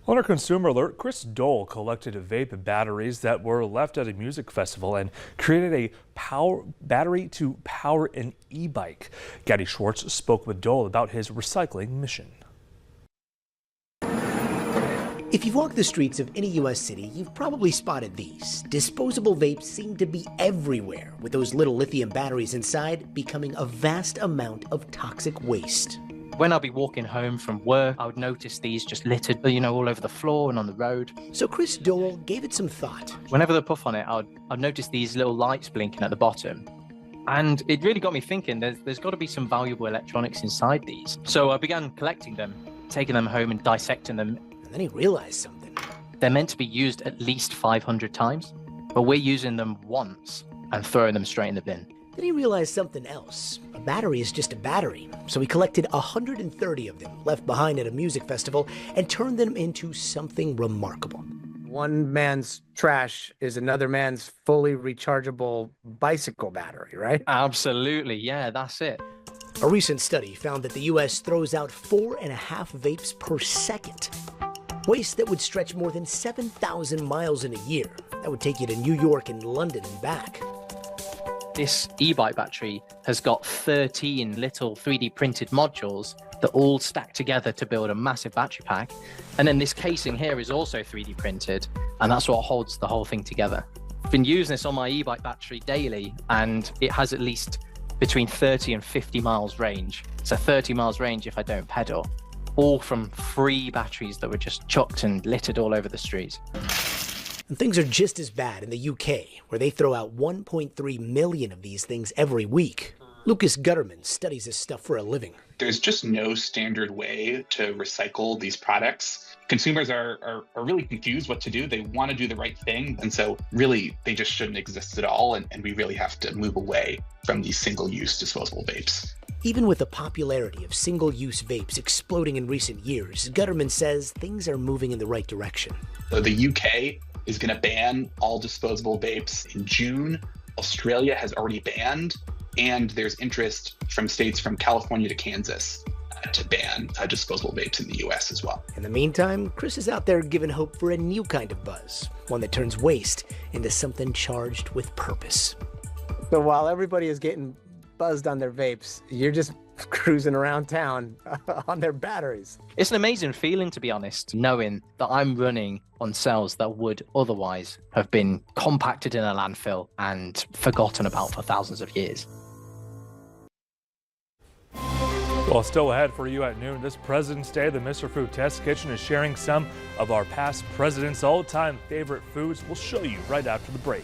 On our consumer alert, Chris Dole collected vape batteries that were left at a music festival and created a battery to power an e-bike. Gaddy Schwartz spoke with Dole about his recycling mission. If you've walked the streets of any U.S. city, you've probably spotted these. Disposable vapes seem to be everywhere, with those little lithium batteries inside becoming a vast amount of toxic waste. When I'd be walking home from work, I would notice these just littered, all over the floor and on the road. So Chris Dole gave it some thought. Whenever the puff on it, I'd notice these little lights blinking at the bottom. And it really got me thinking, there's got to be some valuable electronics inside these. So I began collecting them, taking them home and dissecting them. And then he realized something. They're meant to be used at least 500 times, but we're using them once and throwing them straight in the bin. Then he realized something else. A battery is just a battery. So he collected 130 of them left behind at a music festival and turned them into something remarkable. One man's trash is another man's fully rechargeable bicycle battery, right? Absolutely, yeah, that's it. A recent study found that the U.S. throws out 4.5 vapes per second. Waste that would stretch more than 7,000 miles in a year. That would take you to New York and London and back. This e-bike battery has got 13 little 3D printed modules that all stack together to build a massive battery pack. And then this casing here is also 3D printed, and that's what holds the whole thing together. I've been using this on my e-bike battery daily, and it has at least between 30 and 50 miles range. So 30 miles range if I don't pedal, all from free batteries that were just chucked and littered all over the streets. And things are just as bad in the UK, where they throw out 1.3 million of these things every week. Lucas Gutterman studies this stuff for a living. There's just no standard way to recycle these products. Consumers are really confused what to do. They want to do the right thing. And so really, they just shouldn't exist at all. And we really have to move away from these single-use disposable vapes. Even with the popularity of single-use vapes exploding in recent years, Gutterman says things are moving in the right direction. So the UK is going to ban all disposable vapes in June. Australia has already banned, and there's interest from states from California to Kansas to ban disposable vapes in the US as well. In the meantime, Chris is out there giving hope for a new kind of buzz, one that turns waste into something charged with purpose. So while everybody is getting buzzed on their vapes, you're just cruising around town on their batteries. It's an amazing feeling, to be honest, knowing that I'm running on cells that would otherwise have been compacted in a landfill and forgotten about for thousands of years. Well, still ahead for you at noon this President's Day, the Mr. Food Test Kitchen is sharing some of our past presidents' all-time favorite foods. We'll show you right after the break.